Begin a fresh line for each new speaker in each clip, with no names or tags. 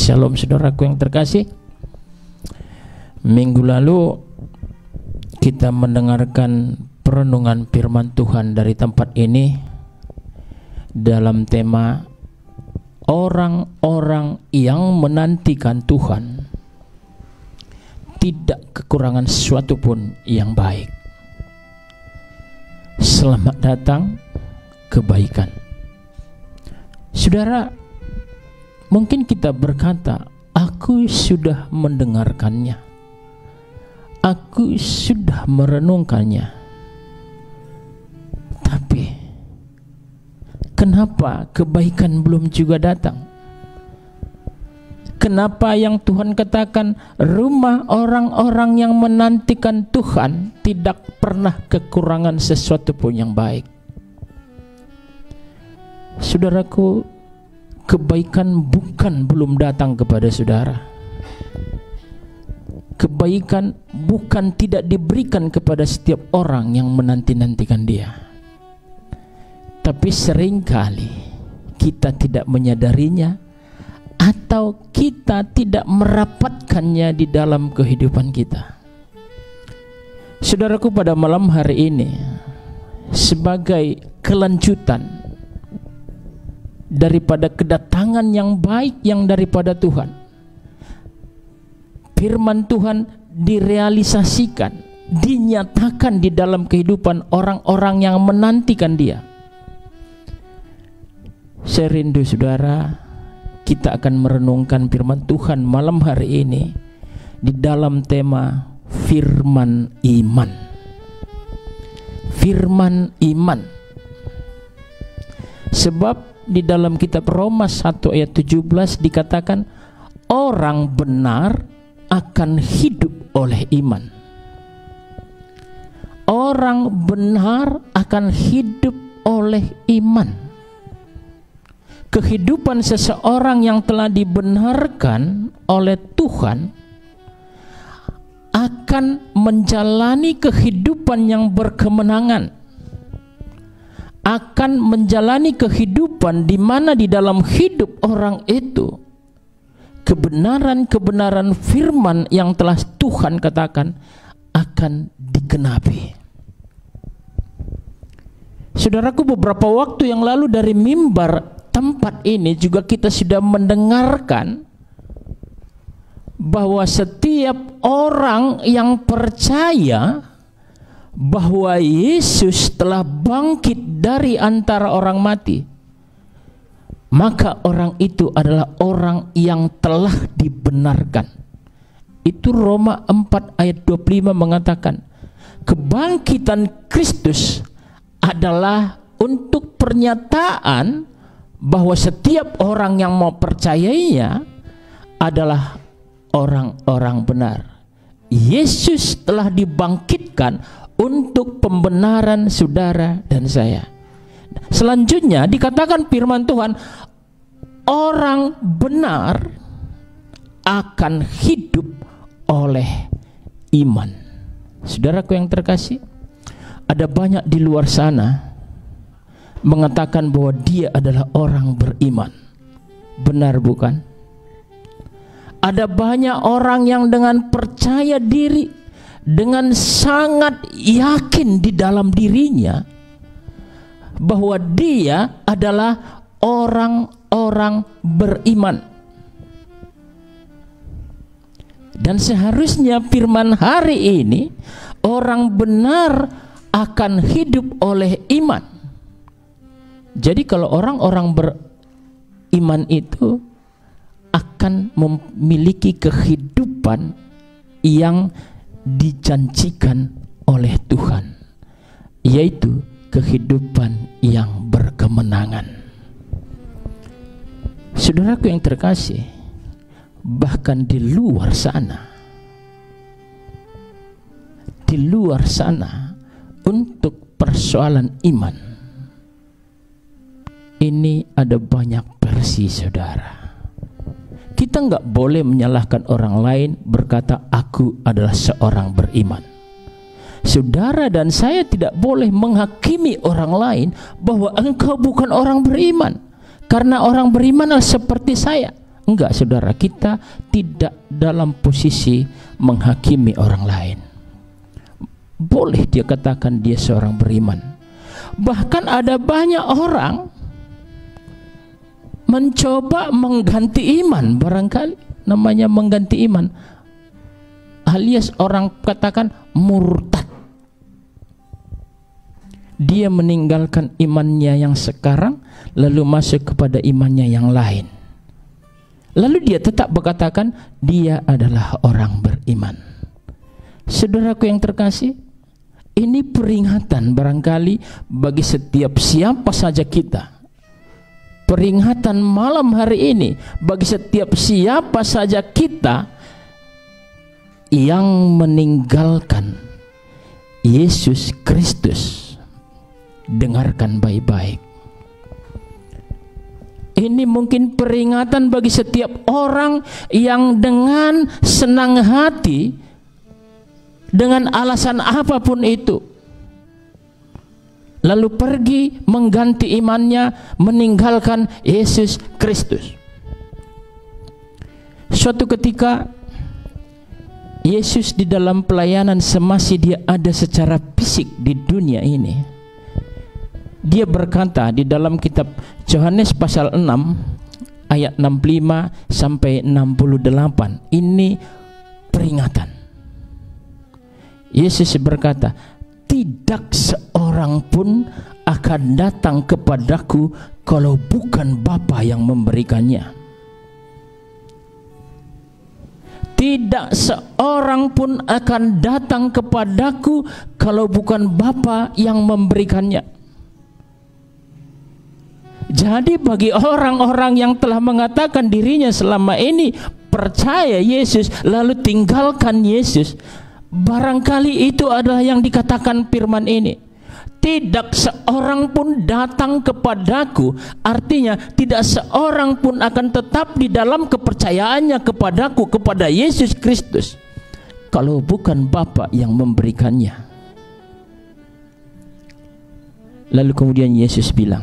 Shalom saudaraku yang terkasih. Minggu lalu kita mendengarkan perenungan firman Tuhan dari tempat ini dalam tema orang-orang yang menantikan Tuhan tidak kekurangan sesuatu pun yang baik. Selamat datang kebaikan. Saudara, mungkin kita berkata, aku sudah mendengarkannya, aku sudah merenungkannya, tapi kenapa kebaikan belum juga datang? Kenapa yang Tuhan katakan rumah orang-orang yang menantikan Tuhan tidak pernah kekurangan sesuatu pun yang baik? Saudaraku, kebaikan bukan belum datang kepada saudara. Kebaikan bukan tidak diberikan kepada setiap orang yang menanti-nantikan dia. Tapi seringkali kita tidak menyadarinya atau kita tidak merapatkannya di dalam kehidupan kita. Saudaraku, pada malam hari ini sebagai kelanjutan daripada kedatangan yang baik yang daripada Tuhan, firman Tuhan direalisasikan, dinyatakan di dalam kehidupan orang-orang yang menantikan Dia. Saya rindu saudara, kita akan merenungkan firman Tuhan malam hari ini di dalam tema firman iman. Firman iman. Sebab di dalam kitab Roma 1 ayat 17 dikatakan orang benar akan hidup oleh iman. Orang benar akan hidup oleh iman. Kehidupan seseorang yang telah dibenarkan oleh Tuhan akan menjalani kehidupan yang berkemenangan, akan menjalani kehidupan di mana di dalam hidup orang itu kebenaran-kebenaran firman yang telah Tuhan katakan akan digenapi. Saudaraku, beberapa waktu yang lalu dari mimbar tempat ini juga kita sudah mendengarkan bahwa setiap orang yang percaya bahwa Yesus telah bangkit dari antara orang mati, maka orang itu adalah orang yang telah dibenarkan. Itu Roma 4 ayat 25 mengatakan kebangkitan Kristus adalah untuk pernyataan bahwa setiap orang yang mau percayainya adalah orang-orang benar. Yesus telah dibangkitkan untuk pembenaran saudara dan saya. Selanjutnya dikatakan firman Tuhan, orang benar akan hidup oleh iman. Saudaraku yang terkasih, ada banyak di luar sana mengatakan bahwa dia adalah orang beriman. Benar bukan? Ada banyak orang yang dengan percaya diri, dengan sangat yakin di dalam dirinya bahwa dia adalah orang-orang beriman. Dan seharusnya firman hari ini, orang benar akan hidup oleh iman. Jadi kalau orang-orang beriman itu akan memiliki kehidupan yang dijanjikan oleh Tuhan, yaitu kehidupan yang berkemenangan. Saudaraku yang terkasih, bahkan di luar sana untuk persoalan iman ini ada banyak versi, saudara. Kita nggak boleh menyalahkan orang lain berkata aku adalah seorang beriman. Saudara dan saya tidak boleh menghakimi orang lain bahwa engkau bukan orang beriman, karena orang beriman adalah seperti saya. Enggak, saudara, kita tidak dalam posisi menghakimi orang lain. Boleh dia katakan dia seorang beriman. Bahkan ada banyak orang mencoba mengganti iman, barangkali namanya mengganti iman, alias orang katakan murtad. Dia meninggalkan imannya yang sekarang lalu masuk kepada imannya yang lain. Lalu dia tetap berkatakan dia adalah orang beriman. Saudaraku yang terkasih, ini peringatan barangkali bagi setiap siapa saja kita. Peringatan malam hari ini bagi setiap siapa saja kita yang meninggalkan Yesus Kristus. Dengarkan baik-baik. Ini mungkin peringatan bagi setiap orang yang dengan senang hati, dengan alasan apapun itu, lalu pergi mengganti imannya, meninggalkan Yesus Kristus. Suatu ketika Yesus di dalam pelayanan semasa dia ada secara fisik di dunia ini, dia berkata di dalam kitab Yohanes pasal 6 ayat 65 sampai 68. Ini peringatan. Yesus berkata, tidak seorang pun akan datang kepadaku kalau bukan Bapa yang memberikannya. Tidak seorang pun akan datang kepadaku kalau bukan Bapa yang memberikannya. Jadi bagi orang-orang yang telah mengatakan dirinya selama ini percaya Yesus lalu tinggalkan Yesus, barangkali itu adalah yang dikatakan firman ini. Tidak seorang pun datang kepadaku, artinya tidak seorang pun akan tetap di dalam kepercayaannya kepadaku, kepada Yesus Kristus, kalau bukan Bapa yang memberikannya. Lalu kemudian Yesus bilang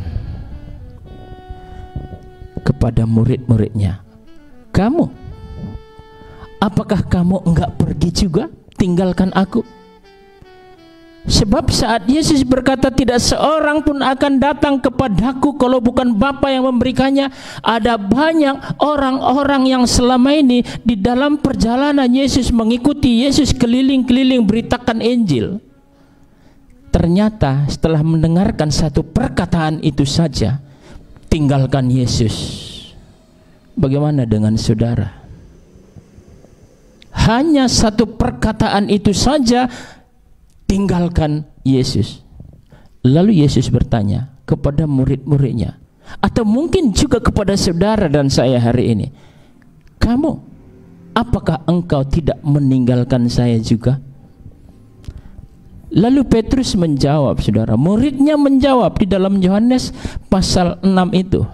kepada murid-muridnya, kamu, apakah kamu enggak pergi juga tinggalkan aku? Sebab saat Yesus berkata tidak seorang pun akan datang kepadaku kalau bukan Bapa yang memberikannya, ada banyak orang-orang yang selama ini di dalam perjalanan Yesus mengikuti Yesus keliling-keliling beritakan Injil. Ternyata setelah mendengarkan satu perkataan itu saja, tinggalkan Yesus. Bagaimana dengan saudara? Hanya satu perkataan itu saja, tinggalkan Yesus. Lalu Yesus bertanya kepada murid-muridnya, atau mungkin juga kepada saudara dan saya hari ini, kamu, apakah engkau tidak meninggalkan saya juga? Lalu Petrus menjawab, saudara, muridnya menjawab di dalam Yohanes pasal 6 itu.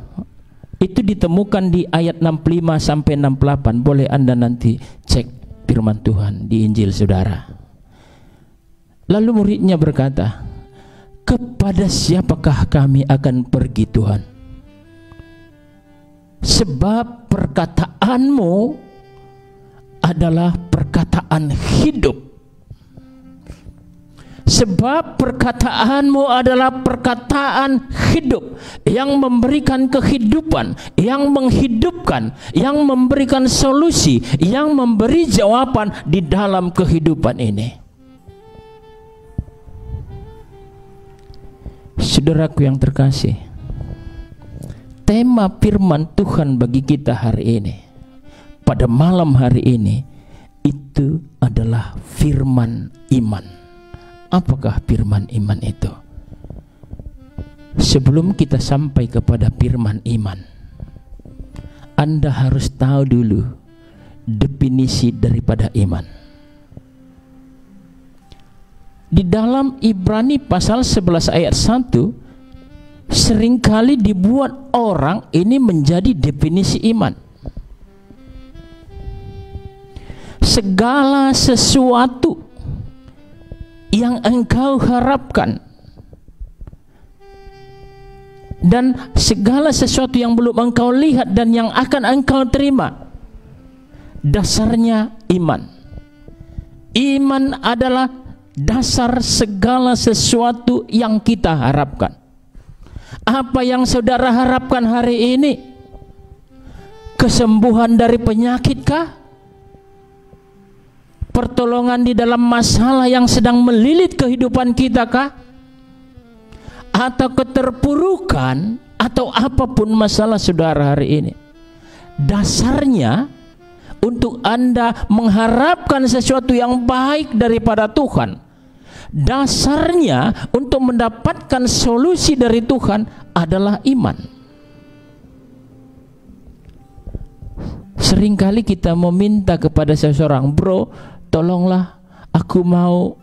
Itu ditemukan di ayat 65 sampai 68. Boleh Anda nanti cek firman Tuhan di Injil saudara. Lalu muridnya berkata, kepada siapakah kami akan pergi Tuhan? Sebab perkataanmu adalah perkataan hidup. Sebab perkataanmu adalah perkataan hidup yang memberikan kehidupan, yang menghidupkan, yang memberikan solusi, yang memberi jawaban di dalam kehidupan ini. Saudaraku yang terkasih, tema firman Tuhan bagi kita hari ini, pada malam hari ini, itu adalah firman iman. Apakah firman iman itu? Sebelum kita sampai kepada firman iman, Anda harus tahu dulu definisi daripada iman. Di dalam Ibrani pasal 11 ayat 1 seringkali dibuat orang ini menjadi definisi iman. Segala sesuatu yang engkau harapkan, dan segala sesuatu yang belum engkau lihat dan yang akan engkau terima. Dasarnya iman. Iman adalah dasar segala sesuatu yang kita harapkan. Apa yang saudara harapkan hari ini? Kesembuhan dari penyakit kah? Pertolongan di dalam masalah yang sedang melilit kehidupan kita kah? Atau keterpurukan, atau apapun masalah saudara hari ini? Dasarnya untuk Anda mengharapkan sesuatu yang baik daripada Tuhan, dasarnya untuk mendapatkan solusi dari Tuhan adalah iman. Seringkali kita meminta kepada seseorang, bro, tolonglah aku mau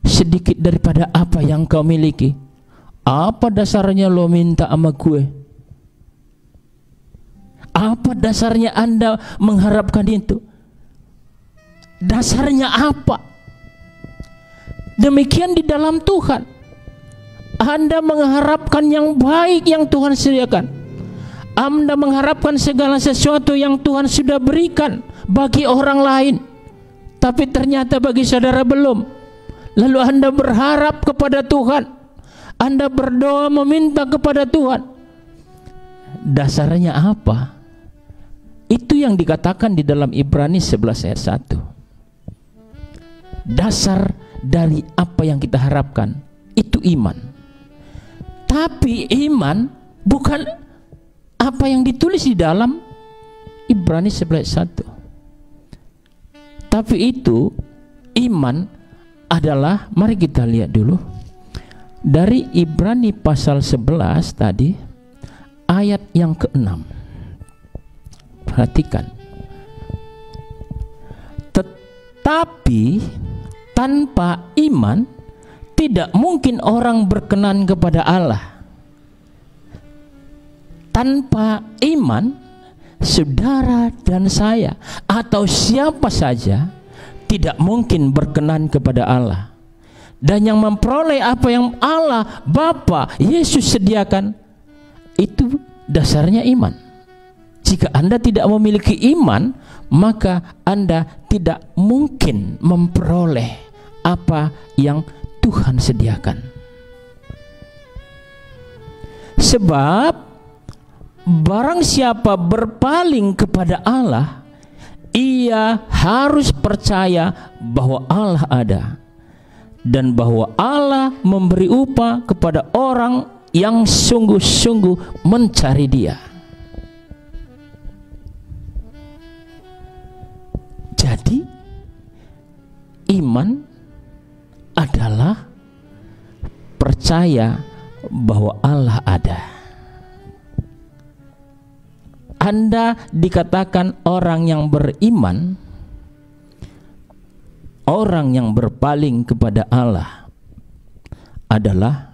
sedikit daripada apa yang kau miliki. Apa dasarnya lo minta sama gue? Apa dasarnya Anda mengharapkan itu? Dasarnya apa? Demikian di dalam Tuhan. Anda mengharapkan yang baik yang Tuhan sediakan. Anda mengharapkan segala sesuatu yang Tuhan sudah berikan bagi orang lain, tapi ternyata bagi saudara belum. Lalu Anda berharap kepada Tuhan, Anda berdoa meminta kepada Tuhan. Dasarnya apa? Itu yang dikatakan di dalam Ibrani 11 ayat 1. Dasar dari apa yang kita harapkan itu iman. Tapi iman bukan apa yang ditulis di dalam Ibrani 11 ayat 1. Tapi itu iman adalah, mari kita lihat dulu dari Ibrani pasal 11 tadi ayat yang ke-6. Perhatikan. Tetapi tanpa iman tidak mungkin orang berkenan kepada Allah. Tanpa iman, saudara dan saya atau siapa saja tidak mungkin berkenan kepada Allah. Dan yang memperoleh apa yang Allah Bapa Yesus sediakan, itu dasarnya iman. Jika Anda tidak memiliki iman, maka Anda tidak mungkin memperoleh apa yang Tuhan sediakan. Sebab barang siapa berpaling kepada Allah, ia harus percaya bahwa Allah ada dan bahwa Allah memberi upah kepada orang yang sungguh-sungguh mencari Dia. Jadi iman adalah percaya bahwa Allah ada. Anda dikatakan orang yang beriman, orang yang berpaling kepada Allah adalah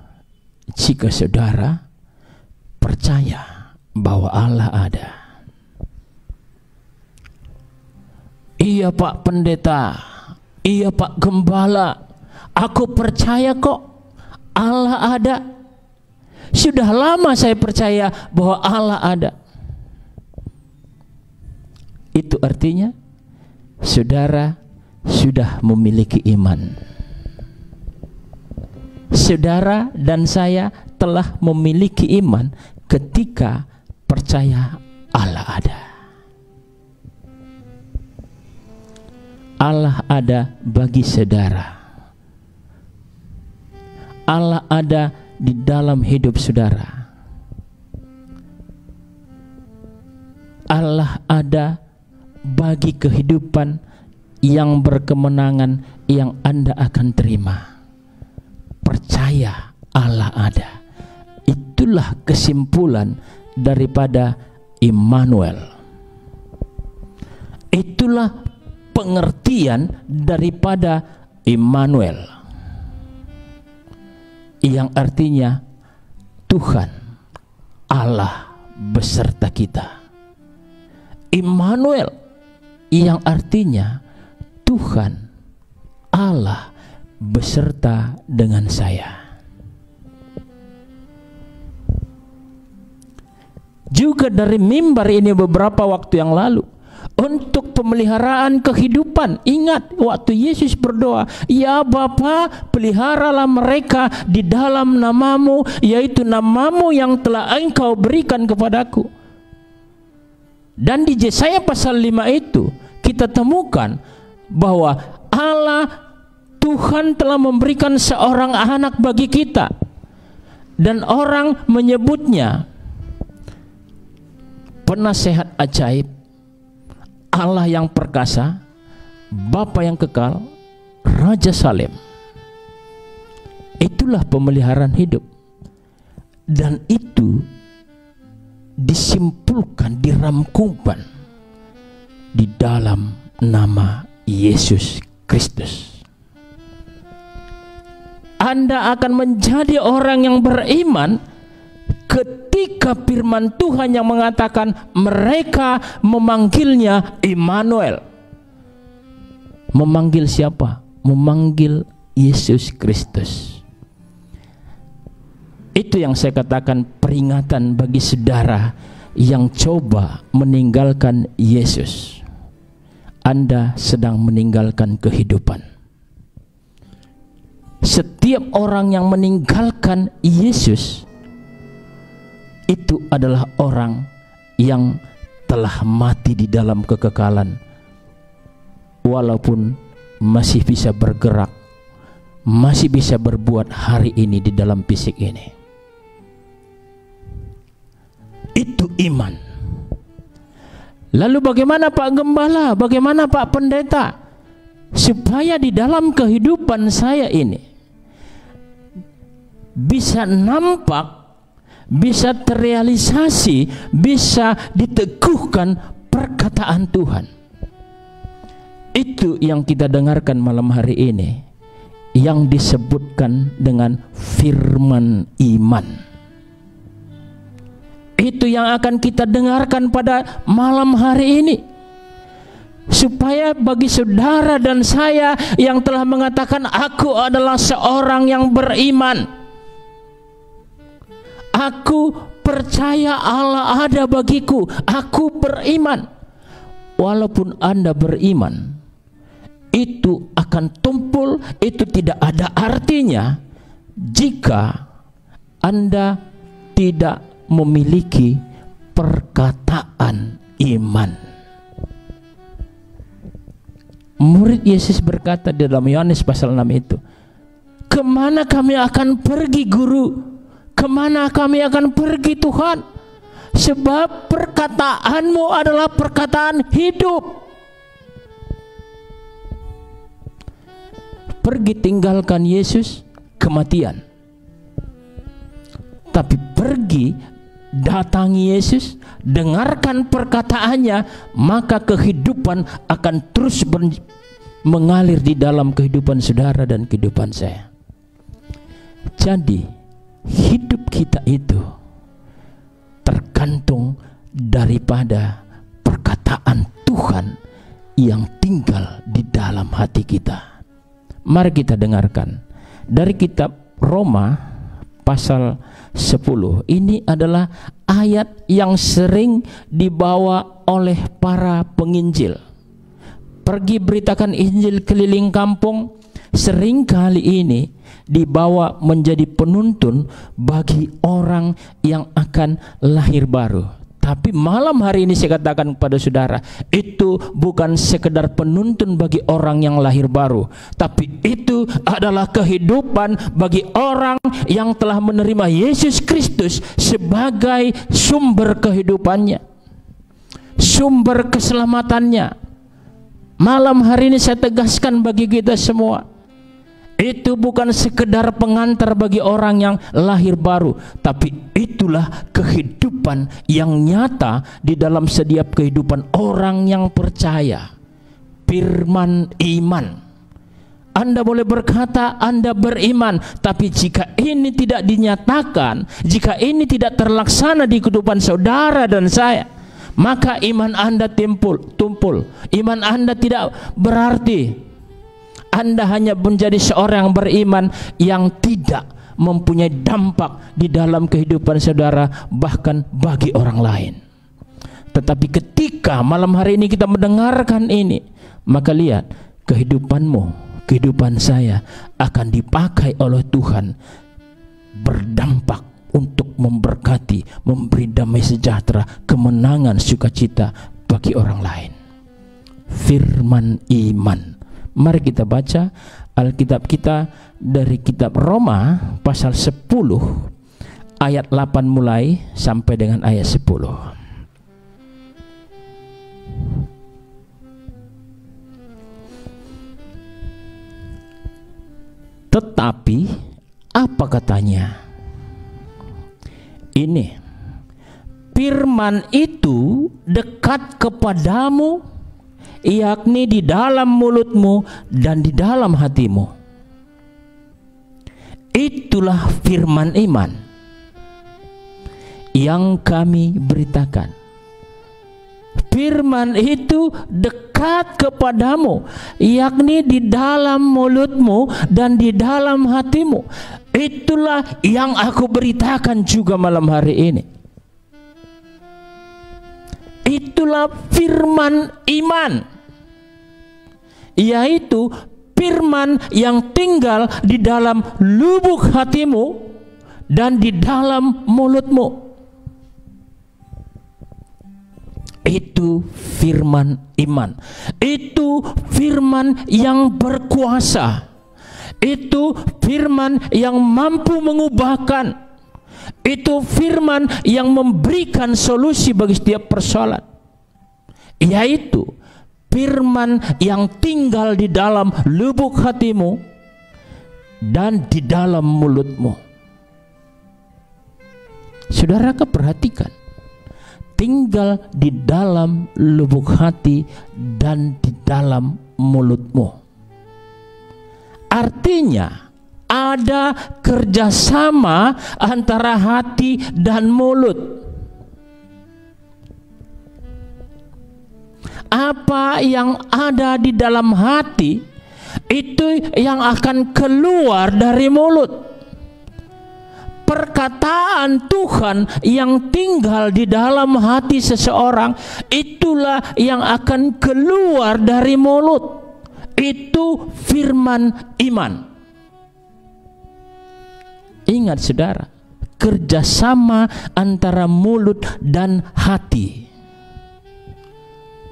jika saudara percaya bahwa Allah ada. Iya Pak Pendeta, iya Pak Gembala, aku percaya kok Allah ada. Sudah lama saya percaya bahwa Allah ada. Itu artinya saudara sudah memiliki iman. Saudara dan saya telah memiliki iman ketika percaya Allah ada. Allah ada bagi saudara. Allah ada di dalam hidup saudara. Allah ada bagi kehidupan yang berkemenangan yang Anda akan terima. Percaya Allah ada. Itulah kesimpulan daripada Immanuel. Itulah pengertian daripada Immanuel, yang artinya Tuhan Allah beserta kita. Immanuel yang artinya Tuhan Allah beserta dengan saya. juga dari mimbar ini beberapa waktu yang lalu, untuk pemeliharaan kehidupan. Ingat waktu Yesus berdoa, ya Bapa, peliharalah mereka di dalam namamu, yaitu namamu yang telah Engkau berikan kepadaku. Dan di Yesaya pasal 5 itu kita temukan bahwa Allah Tuhan telah memberikan seorang anak bagi kita, dan orang menyebutnya penasehat ajaib, Allah yang perkasa, Bapa yang kekal, Raja Salem. Itulah pemeliharaan hidup, dan itu disimpulkan, dirangkumkan di dalam nama Yesus Kristus. Anda akan menjadi orang yang beriman ketika firman Tuhan yang mengatakan mereka memanggilnya Immanuel. Memanggil siapa? Memanggil Yesus Kristus. Itu yang saya katakan peringatan bagi saudara yang coba meninggalkan Yesus. Anda sedang meninggalkan kehidupan. Setiap orang yang meninggalkan Yesus itu adalah orang yang telah mati di dalam kekekalan, walaupun masih bisa bergerak, masih bisa berbuat hari ini di dalam fisik ini. Itu iman. Lalu bagaimana Pak Gembala, bagaimana Pak Pendeta, supaya di dalam kehidupan saya ini bisa nampak, bisa terrealisasi, bisa diteguhkan perkataan Tuhan. Itu yang kita dengarkan malam hari ini, yang disebutkan dengan firman iman. Itu yang akan kita dengarkan pada malam hari ini, supaya bagi saudara dan saya yang telah mengatakan aku adalah seorang yang beriman, aku percaya Allah ada bagiku, aku beriman. Walaupun Anda beriman, itu akan tumpul, itu tidak ada artinya jika Anda tidak memiliki perkataan iman. Murid Yesus berkata di dalam Yohanes pasal 6 itu, kemana kami akan pergi Guru? Kemana kami akan pergi Tuhan? Sebab perkataanmu adalah perkataan hidup. Pergi tinggalkan Yesus, kematian. Tapi pergi datangi Yesus, dengarkan perkataannya, maka kehidupan akan terus mengalir di dalam kehidupan saudara dan kehidupan saya. Jadi hidup kita itu tergantung daripada perkataan Tuhan yang tinggal di dalam hati kita. Mari kita dengarkan dari kitab Roma pasal 10. Ini adalah ayat yang sering dibawa oleh para penginjil. Pergi beritakan Injil keliling kampung, sering kali ini dibawa menjadi penuntun bagi orang yang akan lahir baru. Tapi malam hari ini saya katakan kepada saudara, itu bukan sekedar penuntun bagi orang yang lahir baru, tapi itu adalah kehidupan bagi orang yang telah menerima Yesus Kristus sebagai sumber kehidupannya, sumber keselamatannya. Malam hari ini saya tegaskan bagi kita semua, itu bukan sekedar pengantar bagi orang yang lahir baru, tapi itulah kehidupan yang nyata di dalam setiap kehidupan orang yang percaya. Firman iman. Anda boleh berkata Anda beriman, tapi jika ini tidak dinyatakan, jika ini tidak terlaksana di kehidupan saudara dan saya, maka iman Anda tumpul. Iman Anda tidak berarti. Anda hanya menjadi seorang yang beriman yang tidak mempunyai dampak di dalam kehidupan saudara, bahkan bagi orang lain. Tetapi ketika malam hari ini kita mendengarkan ini, maka lihat, kehidupanmu, kehidupan saya akan dipakai oleh Tuhan berdampak untuk memberkati, memberi damai sejahtera, kemenangan, sukacita bagi orang lain. Firman iman. Mari kita baca Alkitab kita dari kitab Roma pasal 10 ayat 8 mulai sampai dengan ayat 10. Tetapi apa katanya? Ini, firman itu dekat kepadamu, yakni di dalam mulutmu dan di dalam hatimu. Itulah firman iman yang kami beritakan. Firman itu dekat kepadamu, yakni di dalam mulutmu dan di dalam hatimu. Itulah yang aku beritakan juga malam hari ini. Itulah firman iman, yaitu firman yang tinggal di dalam lubuk hatimu dan di dalam mulutmu. Itu firman iman. Itu firman yang berkuasa. Itu firman yang mampu mengubahkan. Itu firman yang memberikan solusi bagi setiap persoalan. Yaitu firman yang tinggal di dalam lubuk hatimu dan di dalam mulutmu. Saudara perhatikan, tinggal di dalam lubuk hati dan di dalam mulutmu. Artinya ada kerjasama antara hati dan mulut. Apa yang ada di dalam hati itu yang akan keluar dari mulut. Perkataan Tuhan yang tinggal di dalam hati seseorang, itulah yang akan keluar dari mulut. Itu firman iman. Ingat saudara, kerjasama antara mulut dan hati,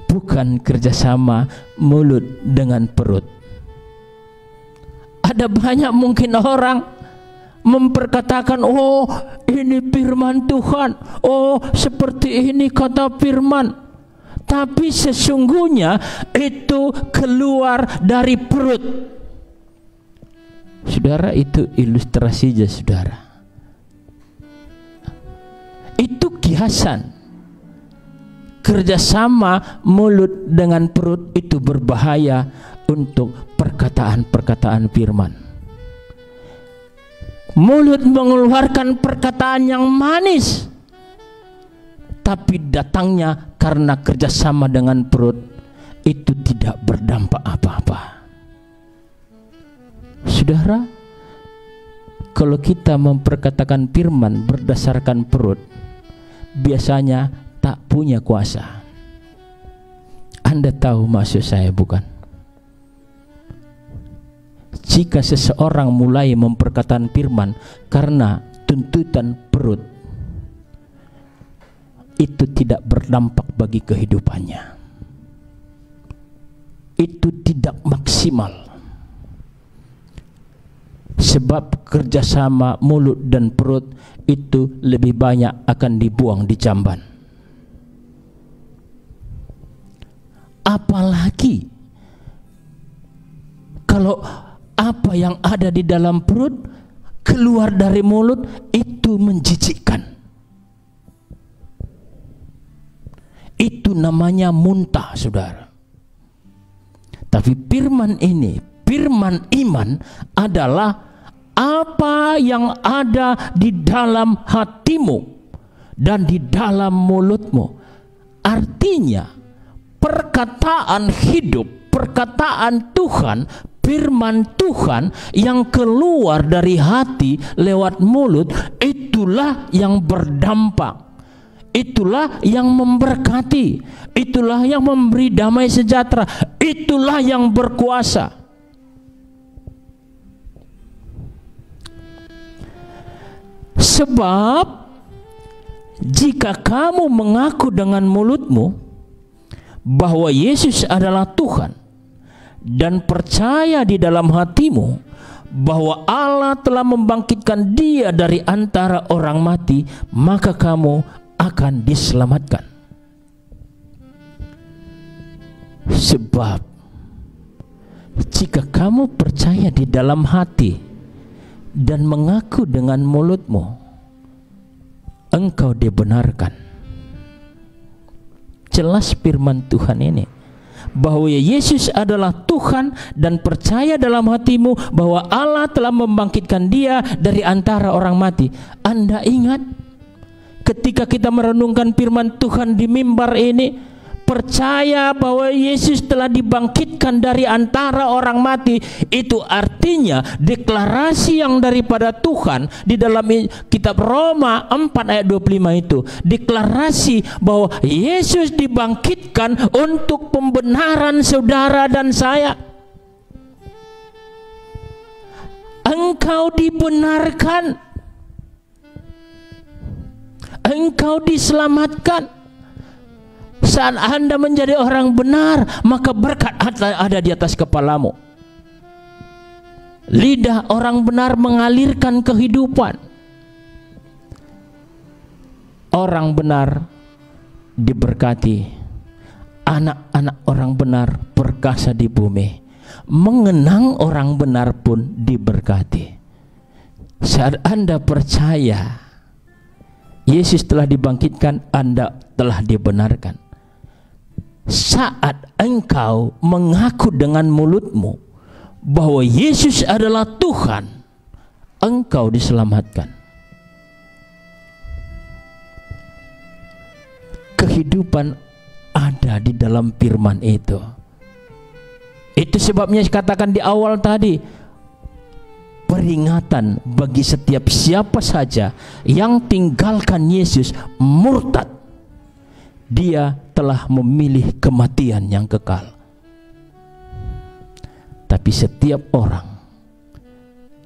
bukan kerjasama mulut dengan perut. Ada banyak mungkin orang memperkatakan, oh ini firman Tuhan, oh seperti ini kata firman, tapi sesungguhnya itu keluar dari perut. Saudara, itu ilustrasinya saudara. Itu kiasan. Kerjasama mulut dengan perut itu berbahaya untuk perkataan-perkataan firman. Mulut mengeluarkan perkataan yang manis, tapi datangnya karena kerjasama dengan perut itu tidak berdampak apa-apa. Saudara, kalau kita memperkatakan firman berdasarkan perut, biasanya tak punya kuasa. Anda tahu maksud saya bukan? Jika seseorang mulai memperkatakan firman karena tuntutan perut, itu tidak berdampak bagi kehidupannya. Itu tidak maksimal. Sebab kerjasama mulut dan perut itu lebih banyak akan dibuang di jamban. Apalagi kalau apa yang ada di dalam perut keluar dari mulut, itu menjijikkan. Itu namanya muntah, saudara. Tapi firman ini, firman iman adalah apa yang ada di dalam hatimu dan di dalam mulutmu. Artinya perkataan hidup, perkataan Tuhan, firman Tuhan yang keluar dari hati lewat mulut, itulah yang berdampak, itulah yang memberkati, itulah yang memberi damai sejahtera, itulah yang berkuasa. Sebab jika kamu mengaku dengan mulutmu bahwa Yesus adalah Tuhan dan percaya di dalam hatimu bahwa Allah telah membangkitkan Dia dari antara orang mati, maka kamu akan diselamatkan. Sebab jika kamu percaya di dalam hati dan mengaku dengan mulutmu, engkau dibenarkan. Jelas firman Tuhan ini, bahwa Yesus adalah Tuhan dan percaya dalam hatimu bahwa Allah telah membangkitkan Dia dari antara orang mati. Anda ingat ketika kita merenungkan firman Tuhan di mimbar ini, percaya bahwa Yesus telah dibangkitkan dari antara orang mati, itu artinya deklarasi yang daripada Tuhan di dalam kitab Roma 4 ayat 25 itu, deklarasi bahwa Yesus dibangkitkan untuk pembenaran saudara dan saya. Engkau dibenarkan, engkau diselamatkan. Saat Anda menjadi orang benar, maka berkat ada di atas kepalamu. Lidah orang benar mengalirkan kehidupan. Orang benar diberkati. Anak-anak orang benar perkasa di bumi. Mengenang orang benar pun diberkati. Saat Anda percaya Yesus telah dibangkitkan, Anda telah dibenarkan. Saat engkau mengaku dengan mulutmu bahwa Yesus adalah Tuhan, engkau diselamatkan. Kehidupan ada di dalam firman itu. Itu sebabnya dikatakan di awal tadi, peringatan bagi setiap siapa saja yang tinggalkan Yesus murtad, dia telah memilih kematian yang kekal. Tapi setiap orang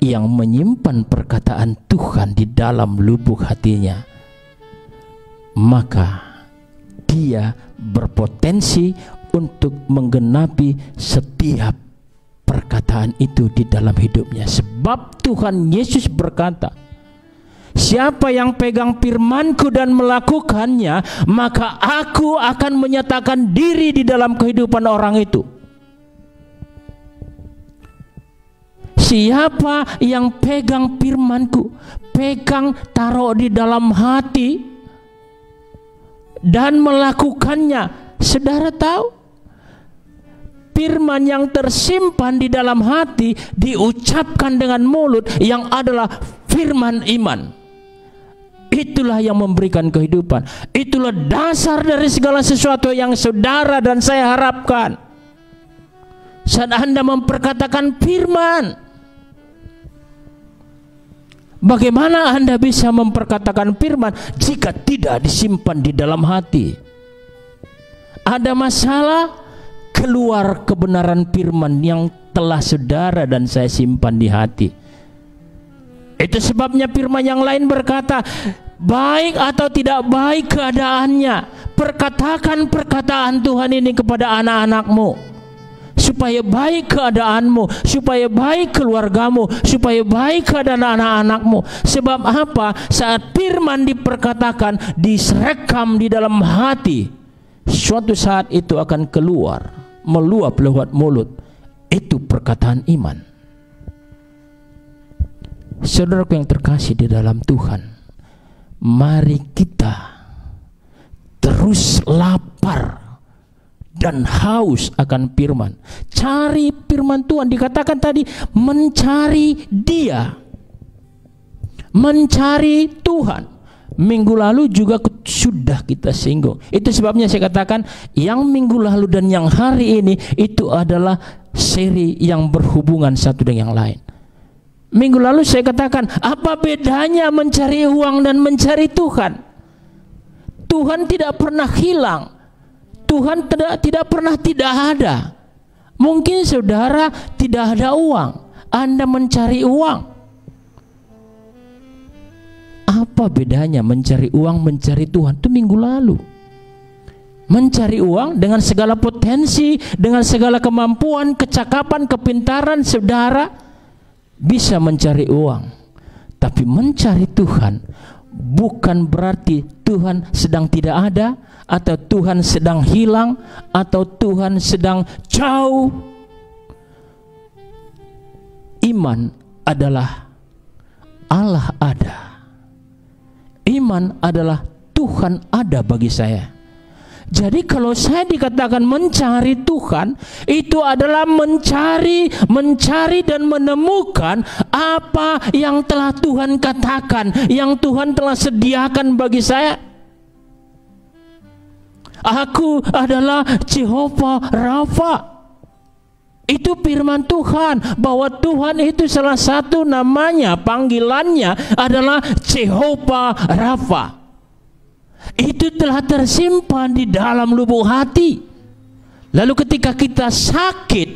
yang menyimpan perkataan Tuhan di dalam lubuk hatinya, maka dia berpotensi untuk menggenapi setiap perkataan itu di dalam hidupnya. Sebab Tuhan Yesus berkata, siapa yang pegang firman-Ku dan melakukannya, maka Aku akan menyatakan diri di dalam kehidupan orang itu. Siapa yang pegang firman-Ku, pegang, taruh di dalam hati dan melakukannya, saudara tahu, firman yang tersimpan di dalam hati diucapkan dengan mulut yang adalah firman iman. Itulah yang memberikan kehidupan. Itulah dasar dari segala sesuatu yang saudara dan saya harapkan saat Anda memperkatakan firman. Bagaimana Anda bisa memperkatakan firman jika tidak disimpan di dalam hati? Ada masalah, keluar kebenaran firman yang telah saudara dan saya simpan di hati. Itu sebabnya firman yang lain berkata, baik atau tidak baik keadaannya, perkatakan perkataan Tuhan ini kepada anak-anakmu, supaya baik keadaanmu, supaya baik keluargamu, supaya baik keadaan anak-anakmu. Sebab apa? Saat firman diperkatakan, diserekam di dalam hati, suatu saat itu akan keluar, meluap lewat mulut. Itu perkataan iman. Saudaraku yang terkasih di dalam Tuhan, mari kita terus lapar dan haus akan firman. Cari firman Tuhan. Dikatakan tadi, mencari Dia, mencari Tuhan. Minggu lalu juga sudah kita singgung. Itu sebabnya saya katakan yang minggu lalu dan yang hari ini itu adalah seri yang berhubungan satu dengan yang lain. Minggu lalu saya katakan, apa bedanya mencari uang dan mencari Tuhan? Tuhan tidak pernah hilang. Tuhan tidak pernah tidak ada. Mungkin saudara tidak ada uang, Anda mencari uang. Apa bedanya mencari uang, mencari Tuhan? Itu minggu lalu. Mencari uang dengan segala potensi, dengan segala kemampuan, kecakapan, kepintaran, saudara bisa mencari uang. Tapi mencari Tuhan bukan berarti Tuhan sedang tidak ada, atau Tuhan sedang hilang, atau Tuhan sedang jauh. Iman adalah Allah ada. Iman adalah Tuhan ada bagi saya. Jadi kalau saya dikatakan mencari Tuhan, itu adalah mencari dan menemukan apa yang telah Tuhan katakan, yang Tuhan telah sediakan bagi saya. Aku adalah Jehovah Rafa. Itu firman Tuhan, bahwa Tuhan itu salah satu namanya, panggilannya adalah Jehovah Rafa. Itu telah tersimpan di dalam lubuk hati. Lalu ketika kita sakit,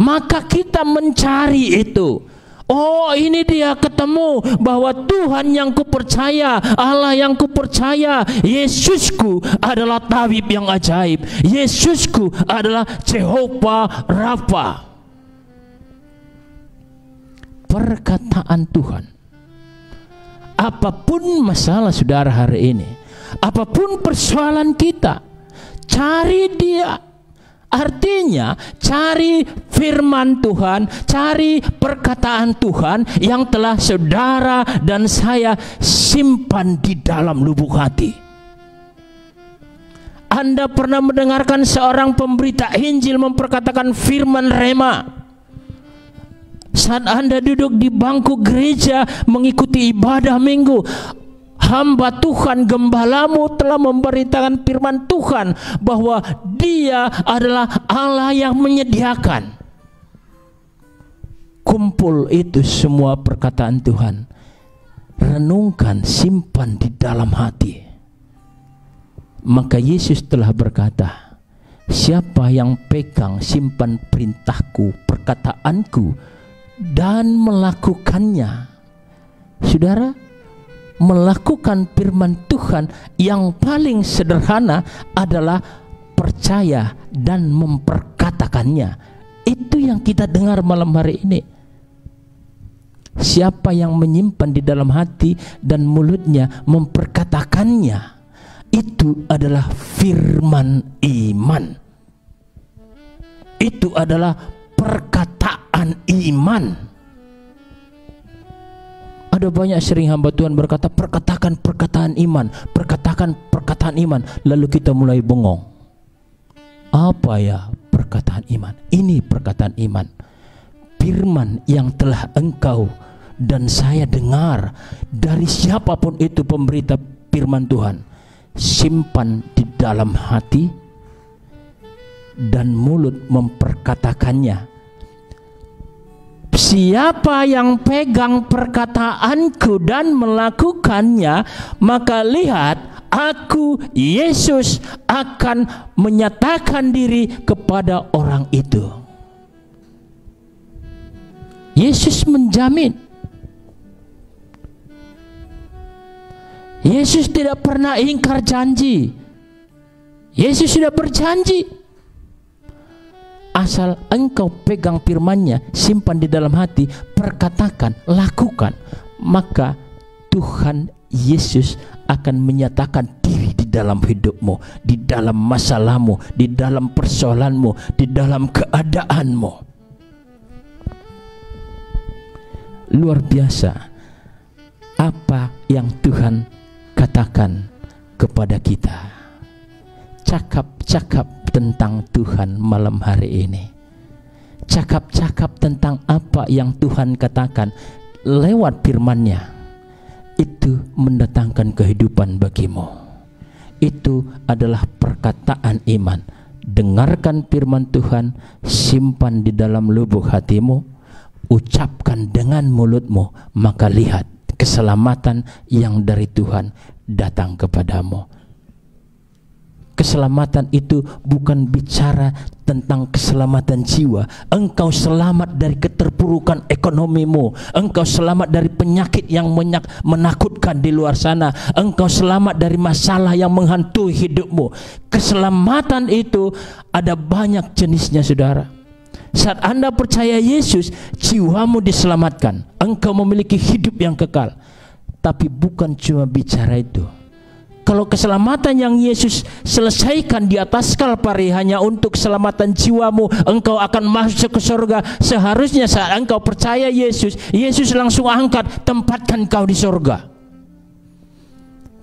maka kita mencari itu. Oh, ini dia ketemu bahwa Tuhan yang kupercaya, Allah yang kupercaya, Yesusku adalah tabib yang ajaib. Yesusku adalah Jehovah Rafa. Perkataan Tuhan. Apapun masalah saudara hari ini, apapun persoalan kita, cari Dia. Artinya cari firman Tuhan, cari perkataan Tuhan yang telah saudara dan saya simpan di dalam lubuk hati. Anda pernah mendengarkan seorang pemberita Injil memperkatakan firman rema? Saat Anda duduk di bangku gereja mengikuti ibadah minggu, hamba Tuhan, gembalamu telah memberitakan firman Tuhan bahwa Dia adalah Allah yang menyediakan. Kumpul itu semua perkataan Tuhan, renungkan, simpan di dalam hati. Maka Yesus telah berkata, siapa yang pegang simpan perintahku, perkataanku, dan melakukannya. Saudara, melakukan firman Tuhan yang paling sederhana adalah percaya dan memperkatakannya. Itu yang kita dengar malam hari ini. Siapa yang menyimpan di dalam hati dan mulutnya memperkatakannya, itu adalah firman iman. Itu adalah perkataan iman. Ada banyak sering hamba Tuhan berkata, perkatakan perkataan iman, perkatakan perkataan iman. Lalu kita mulai bengong. Apa ya perkataan iman? Ini perkataan iman. Firman yang telah engkau dan saya dengar dari siapapun itu pemberita firman Tuhan, simpan di dalam hati dan mulut memperkatakannya. Siapa yang pegang perkataanku dan melakukannya, maka lihat, aku Yesus akan menyatakan diri kepada orang itu. Yesus menjamin. Yesus tidak pernah ingkar janji. Yesus sudah berjanji. Asal engkau pegang firman-Nya, simpan di dalam hati, perkatakan, lakukan, maka Tuhan Yesus akan menyatakan diri di dalam hidupmu, di dalam masalahmu, di dalam persoalanmu, di dalam keadaanmu. Luar biasa apa yang Tuhan katakan kepada kita. Cakap-cakap tentang Tuhan malam hari ini. Cakap-cakap tentang apa yang Tuhan katakan lewat firman-Nya. Itu mendatangkan kehidupan bagimu. Itu adalah perkataan iman. dengarkan firman Tuhan, simpan di dalam lubuk hatimu, ucapkan dengan mulutmu, maka lihat keselamatan yang dari Tuhan datang kepadamu. Keselamatan itu bukan bicara tentang keselamatan jiwa. Engkau selamat dari keterpurukan ekonomimu. Engkau selamat dari penyakit yang menakutkan di luar sana. Engkau selamat dari masalah yang menghantui hidupmu. Keselamatan itu ada banyak jenisnya, saudara. Saat Anda percaya Yesus, jiwamu diselamatkan. Engkau memiliki hidup yang kekal. Tapi bukan cuma bicara itu. Kalau keselamatan yang Yesus selesaikan di atas Kalvari hanya untuk keselamatan jiwamu, engkau akan masuk ke surga. Seharusnya saat engkau percaya Yesus, Yesus langsung angkat, tempatkan kau di surga.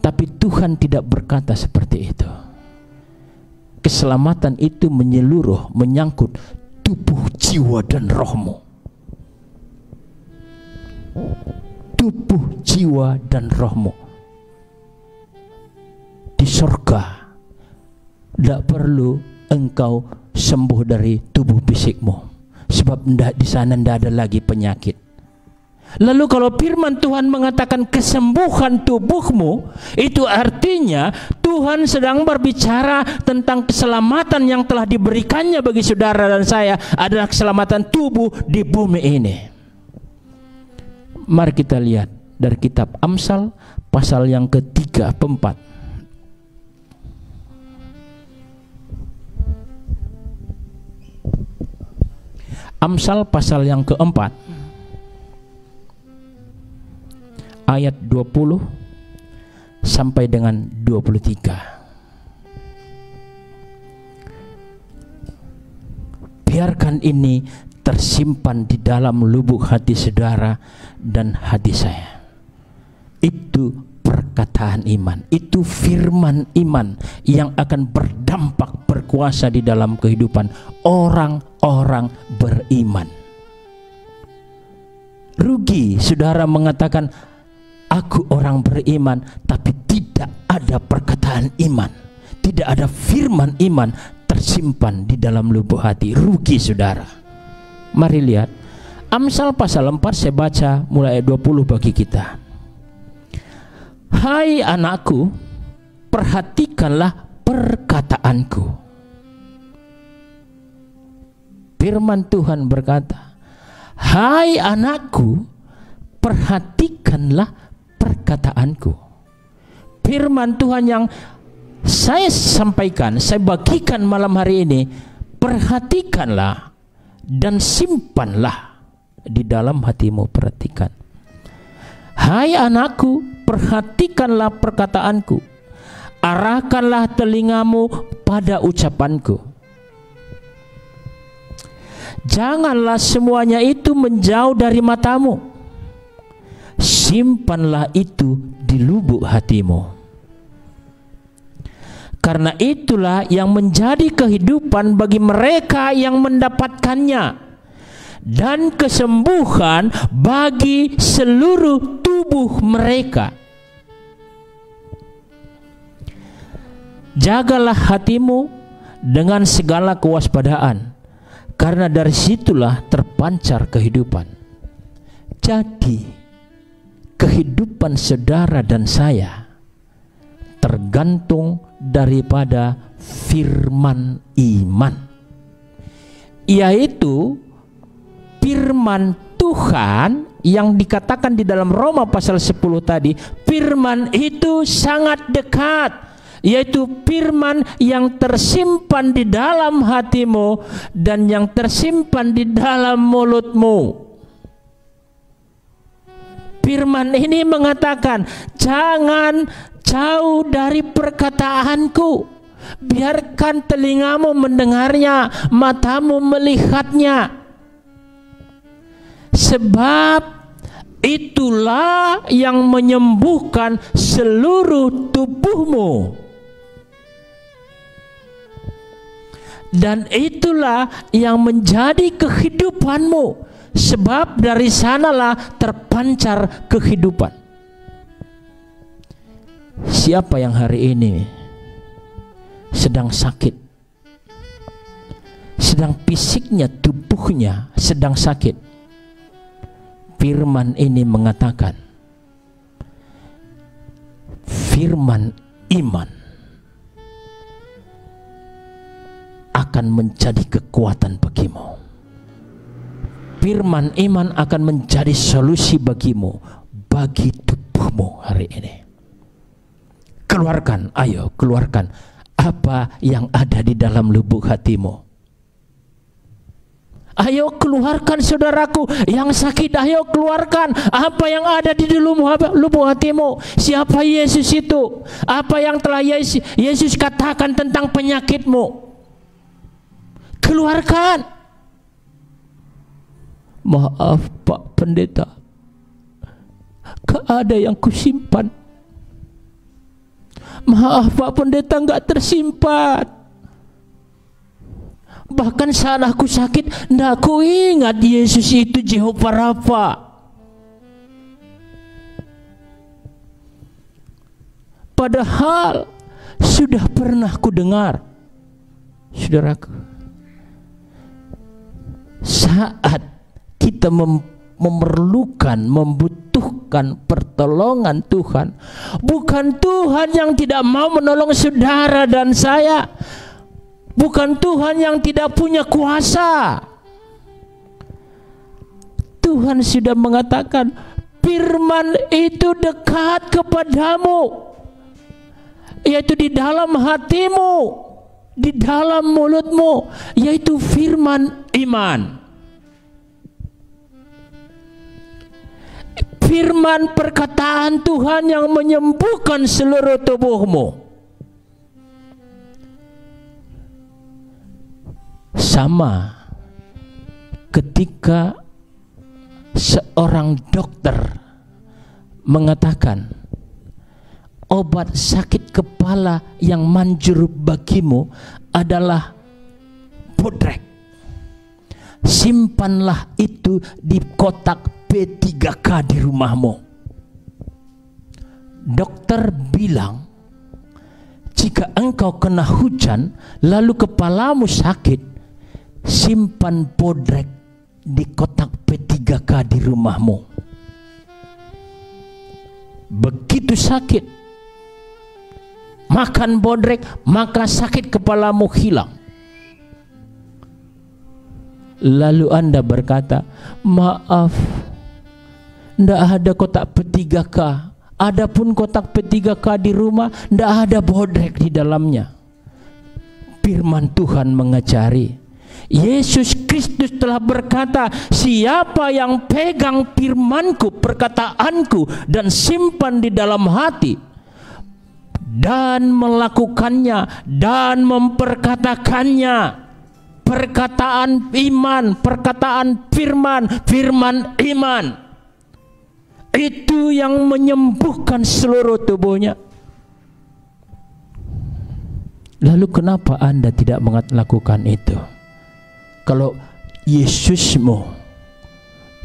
Tapi Tuhan tidak berkata seperti itu. Keselamatan itu menyeluruh, menyangkut tubuh, jiwa, dan rohmu. Tubuh, jiwa, dan rohmu. Di surga tidak perlu engkau sembuh dari tubuh fisikmu, sebab di sana tidak ada lagi penyakit. Lalu kalau firman Tuhan mengatakan kesembuhan tubuhmu, itu artinya Tuhan sedang berbicara tentang keselamatan yang telah diberikannya bagi saudara dan saya, adalah keselamatan tubuh di bumi ini. Mari kita lihat dari kitab Amsal pasal yang ke-3-4. Amsal pasal yang ke-4 ayat 20 sampai dengan 23. Biarkan ini tersimpan di dalam lubuk hati saudara dan hati saya. Itu perkataan iman, itu firman iman yang akan berdampak berkuasa di dalam kehidupan orang-orang beriman. Rugi saudara mengatakan aku orang beriman tapi tidak ada perkataan iman, tidak ada firman iman tersimpan di dalam lubuk hati. Rugi saudara. Mari lihat Amsal pasal 4, saya baca mulai ayat 20 bagi kita. Hai anakku, perhatikanlah perkataanku. Firman Tuhan berkata, hai anakku, perhatikanlah perkataanku. Firman Tuhan yang saya sampaikan, saya bagikan malam hari ini, perhatikanlah dan simpanlah di dalam hatimu. Perhatikan. Hai anakku, perhatikanlah perkataanku, arahkanlah telingamu pada ucapanku. Janganlah semuanya itu menjauh dari matamu, simpanlah itu di lubuk hatimu. Karena itulah yang menjadi kehidupan bagi mereka yang mendapatkannya, dan kesembuhan bagi seluruh tubuh mereka. Jagalah hatimu dengan segala kewaspadaan, karena dari situlah terpancar kehidupan. Jadi kehidupan saudara dan saya tergantung daripada firman iman, yaitu firman Tuhan yang dikatakan di dalam Roma pasal 10 tadi. Firman itu sangat dekat, yaitu firman yang tersimpan di dalam hatimu dan yang tersimpan di dalam mulutmu. Firman ini mengatakan, jangan jauh dari perkataanku, biarkan telingamu mendengarnya, matamu melihatnya. Sebab itulah yang menyembuhkan seluruh tubuhmu, dan itulah yang menjadi kehidupanmu. Sebab dari sanalah terpancar kehidupan. Siapa yang hari ini sedang sakit, sedang fisiknya, tubuhnya sedang sakit. Firman ini mengatakan, firman iman akan menjadi kekuatan bagimu. Firman iman akan menjadi solusi bagimu, bagi tubuhmu hari ini. Keluarkan, ayo keluarkan apa yang ada di dalam lubuk hatimu. Ayo keluarkan, saudaraku yang sakit, ayo keluarkan apa yang ada di lubuk hatimu. Siapa Yesus itu? Apa yang telah Yesus katakan tentang penyakitmu? Keluarkan. Maaf Pak Pendeta, gak ada yang kusimpan. Maaf Pak Pendeta, gak tersimpan. Bahkan saat aku sakit, ndak aku ingat Yesus itu Jehovah Rafa. Padahal sudah pernah ku dengar, saudaraku, saat kita memerlukan, membutuhkan pertolongan Tuhan, bukan Tuhan yang tidak mau menolong saudara dan saya, bukan Tuhan yang tidak punya kuasa. Tuhan sudah mengatakan, firman itu dekat kepadamu, yaitu di dalam hatimu, di dalam mulutmu, yaitu firman iman. Firman perkataan Tuhan yang menyembuhkan seluruh tubuhmu. Sama ketika seorang dokter mengatakan obat sakit kepala yang manjur bagimu adalah bodrek. Simpanlah itu di kotak P3K di rumahmu. Dokter bilang, jika engkau kena hujan lalu kepalamu sakit, simpan bodrek di kotak P3K di rumahmu. Begitu sakit, makan bodrek, maka sakit kepalamu hilang. Lalu Anda berkata, maaf, ndak ada kotak P3K. Adapun kotak P3K di rumah, ndak ada bodrek di dalamnya. Firman Tuhan mengajari, Yesus Kristus telah berkata, siapa yang pegang firmanku, perkataanku, dan simpan di dalam hati, dan melakukannya, dan memperkatakannya. Perkataan iman, perkataan firman, firman iman, itu yang menyembuhkan seluruh tubuhnya. Lalu kenapa Anda tidak melakukan itu? Kalau Yesusmu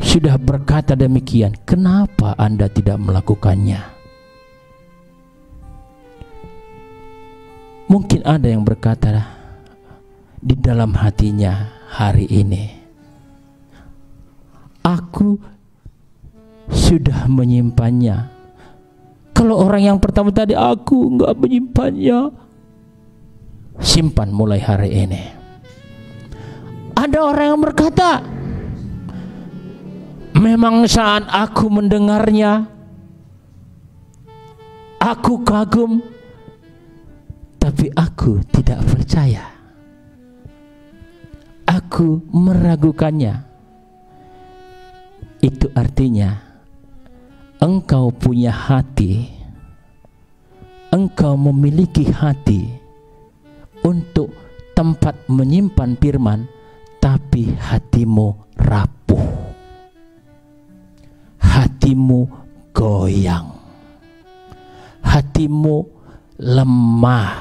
sudah berkata demikian, kenapa Anda tidak melakukannya? Mungkin ada yang berkata di dalam hatinya hari ini, aku sudah menyimpannya. Kalau orang yang pertama tadi, aku enggak menyimpannya, simpan mulai hari ini. Ada orang yang berkata, memang saat aku mendengarnya, aku kagum, tapi aku tidak percaya. Aku meragukannya. Itu artinya engkau punya hati, engkau memiliki hati untuk tempat menyimpan firman, tapi hatimu rapuh, hatimu goyang, hatimu lemah,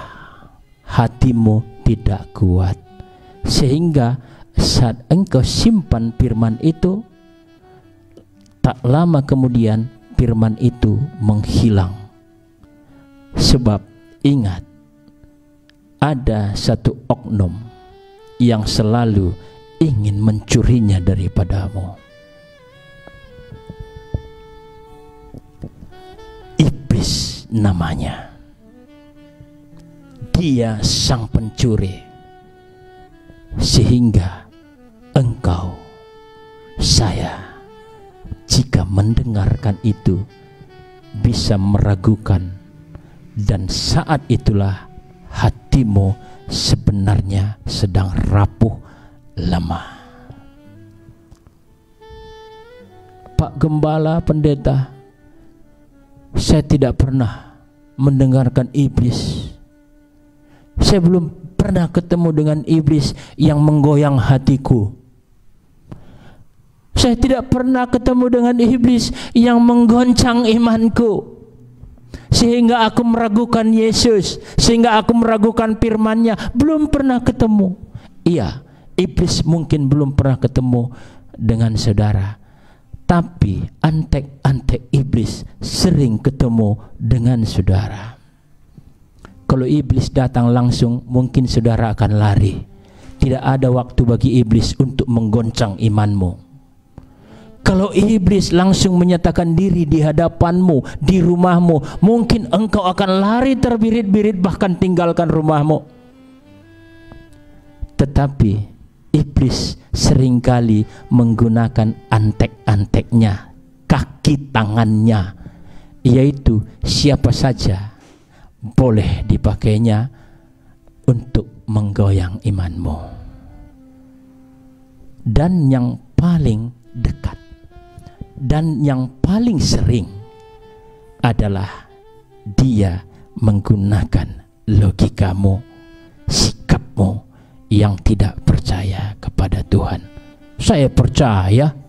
hatimu tidak kuat. Sehingga saat engkau simpan firman itu, tak lama kemudian firman itu menghilang. Sebab ingat, ada satu oknum yang selalu ingin mencurinya daripadamu. Iblis namanya. Dia sang pencuri, sehingga engkau, saya, jika mendengarkan itu bisa meragukan, dan saat itulah hatimu sebenarnya sedang rapuh, lemah. Pak Gembala, pendeta, saya tidak pernah mendengarkan iblis. Saya belum pernah ketemu dengan iblis yang menggoyang hatiku. Saya tidak pernah ketemu dengan iblis yang menggoncang imanku, sehingga aku meragukan Yesus, sehingga aku meragukan firman-Nya. Belum pernah ketemu. Iya, iblis mungkin belum pernah ketemu dengan saudara, tapi antek-antek iblis sering ketemu dengan saudara. Kalau iblis datang langsung, mungkin saudara akan lari. Tidak ada waktu bagi iblis untuk menggoncang imanmu. Kalau iblis langsung menyatakan diri di hadapanmu, di rumahmu, mungkin engkau akan lari terbirit-birit, bahkan tinggalkan rumahmu. Tetapi iblis seringkali menggunakan antek-anteknya, kaki tangannya, yaitu siapa saja boleh dipakainya untuk menggoyang imanmu. Dan yang paling dekat dan yang paling sering adalah dia menggunakan logikamu, sikapmu yang tidak percaya kepada Tuhan. Saya percaya.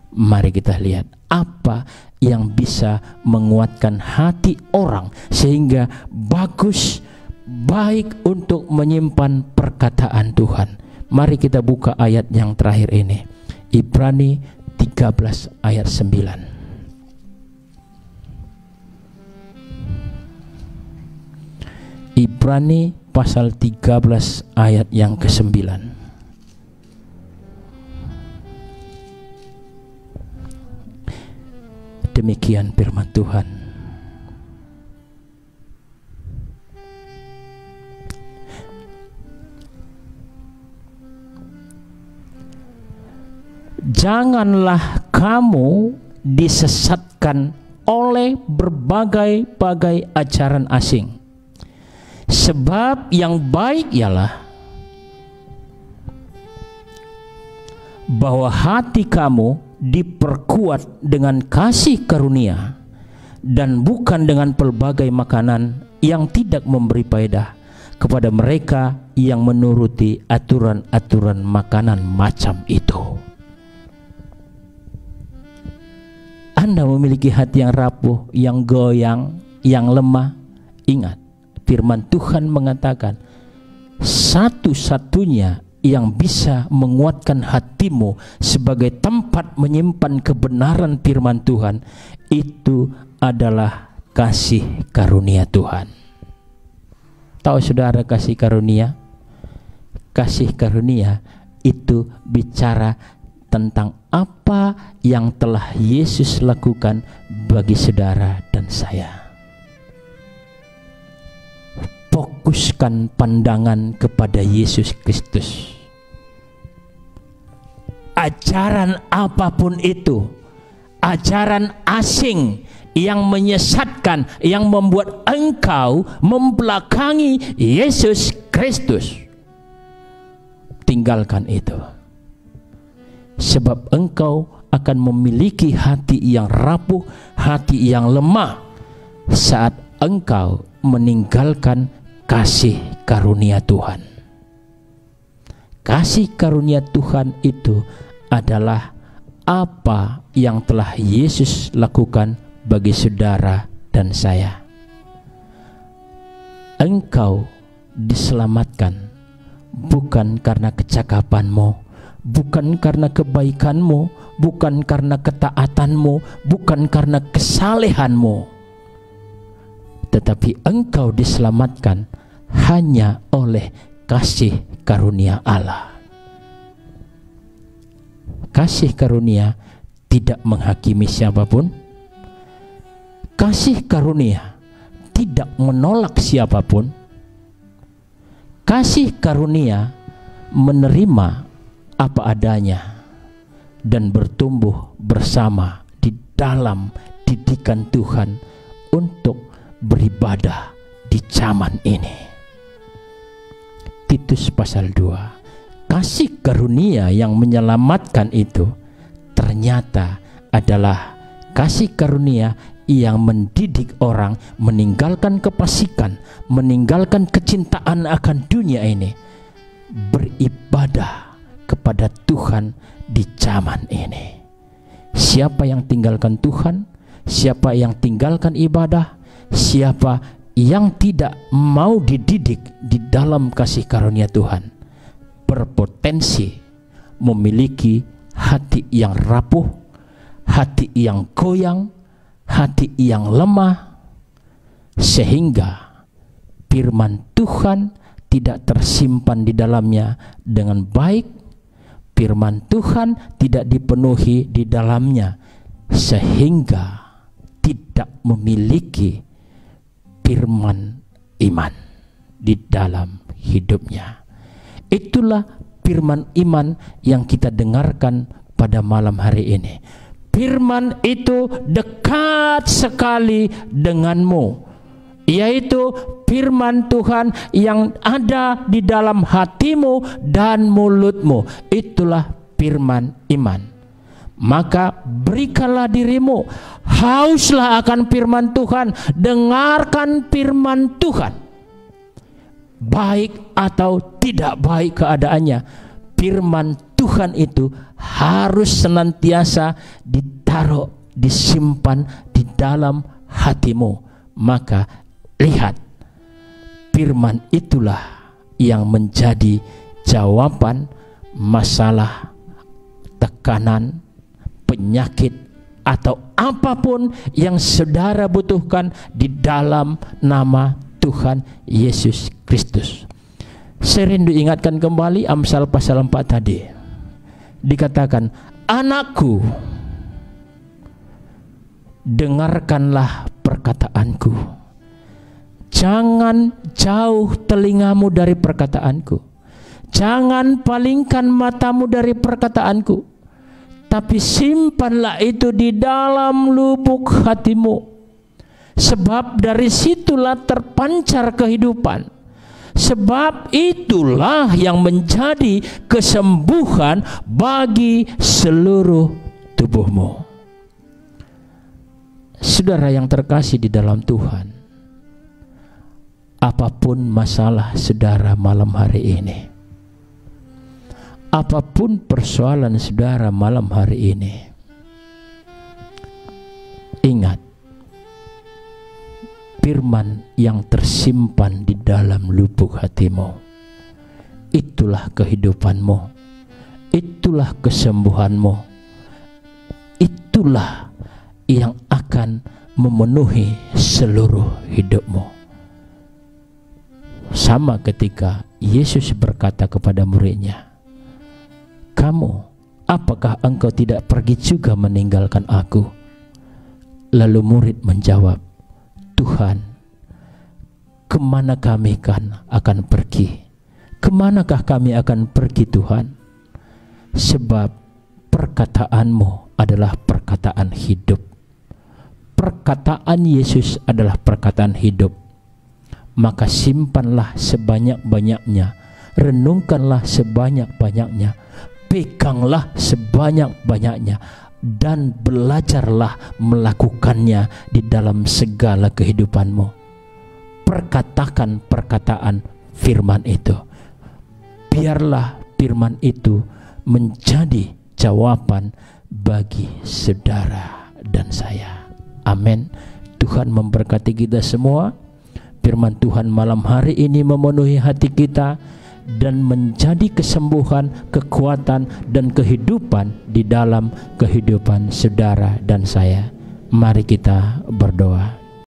Mari kita lihat apa yang bisa menguatkan hati orang sehingga bagus, baik untuk menyimpan perkataan Tuhan. Mari kita buka ayat yang terakhir ini, Ibrani 13 ayat 9. Ibrani pasal 13 ayat yang ke-9. Demikian firman Tuhan. Janganlah kamu disesatkan oleh berbagai-bagai ajaran asing. Sebab yang baik ialah bahwa hati kamu diperkuat dengan kasih karunia dan bukan dengan pelbagai makanan yang tidak memberi faedah kepada mereka yang menuruti aturan-aturan makanan macam itu. Anda memiliki hati yang rapuh, yang goyang, yang lemah. Ingat, firman Tuhan mengatakan satu-satunya yang bisa menguatkan hatimu sebagai tempat menyimpan kebenaran firman Tuhan itu adalah kasih karunia Tuhan. Tahu saudara kasih karunia? Kasih karunia itu bicara tentang apa yang telah Yesus lakukan bagi saudara dan saya. Fokuskan pandangan kepada Yesus Kristus. Ajaran apapun itu, ajaran asing yang menyesatkan, yang membuat engkau membelakangi Yesus Kristus, tinggalkan itu. Sebab engkau akan memiliki hati yang rapuh, hati yang lemah saat engkau meninggalkan kasih karunia Tuhan. Kasih karunia Tuhan itu adalah apa yang telah Yesus lakukan bagi saudara dan saya. Engkau diselamatkan bukan karena kecakapanmu, bukan karena kebaikanmu, bukan karena ketaatanmu, bukan karena kesalehanmu, tetapi engkau diselamatkan hanya oleh kasih karunia Allah. kasih karunia tidak menghakimi siapapun. Kasih karunia tidak menolak siapapun. Kasih karunia menerima apa adanya dan bertumbuh bersama di dalam didikan Tuhan untuk beribadah di zaman ini. Titus pasal 2. Kasih karunia yang menyelamatkan itu ternyata adalah kasih karunia yang mendidik orang meninggalkan kefasikan, meninggalkan kecintaan akan dunia ini, beribadah kepada Tuhan di zaman ini. Siapa yang tinggalkan Tuhan, siapa yang tinggalkan ibadah, siapa yang tidak mau dididik di dalam kasih karunia Tuhan, berpotensi memiliki hati yang rapuh, hati yang goyang, hati yang lemah, sehingga firman Tuhan tidak tersimpan di dalamnya dengan baik. Firman Tuhan tidak dipenuhi di dalamnya, sehingga tidak memiliki firman iman di dalam hidupnya. Itulah firman iman yang kita dengarkan pada malam hari ini. Firman itu dekat sekali denganmu, yaitu firman Tuhan yang ada di dalam hatimu dan mulutmu. Itulah firman iman. Maka berikanlah dirimu, hauslah akan firman Tuhan, dengarkan firman Tuhan. Baik atau tidak baik keadaannya, firman Tuhan itu harus senantiasa ditaruh, disimpan di dalam hatimu. Maka lihat, firman itulah yang menjadi jawaban masalah, tekanan, penyakit, atau apapun yang saudara butuhkan di dalam nama Tuhan Yesus Kristus. Saya rindu ingatkan kembali Amsal pasal 4 tadi. Dikatakan, anakku, dengarkanlah perkataanku. Jangan jauh telingamu dari perkataanku. Jangan palingkan matamu dari perkataanku. Tapi simpanlah itu di dalam lubuk hatimu. Sebab dari situlah terpancar kehidupan. Sebab itulah yang menjadi kesembuhan bagi seluruh tubuhmu. Saudara yang terkasih di dalam Tuhan, apapun masalah saudara malam hari ini, apapun persoalan saudara malam hari ini, ingat, firman yang tersimpan di dalam lubuk hatimu, itulah kehidupanmu, itulah kesembuhanmu, itulah yang akan memenuhi seluruh hidupmu. Sama ketika Yesus berkata kepada muridnya, kamu, apakah engkau tidak pergi juga meninggalkan aku? Lalu murid menjawab, Tuhan, kemana kami akan pergi? Kemanakah kami akan pergi, Tuhan? Sebab perkataanmu adalah perkataan hidup. Perkataan Yesus adalah perkataan hidup. Maka simpanlah sebanyak-banyaknya, renungkanlah sebanyak-banyaknya, peganglah sebanyak-banyaknya, dan belajarlah melakukannya di dalam segala kehidupanmu. Perkatakan perkataan firman itu. Biarlah firman itu menjadi jawaban bagi saudara dan saya. Amin. Tuhan memberkati kita semua. Firman Tuhan malam hari ini memenuhi hati kita dan menjadi kesembuhan, kekuatan, dan kehidupan di dalam kehidupan saudara dan saya. Mari kita berdoa.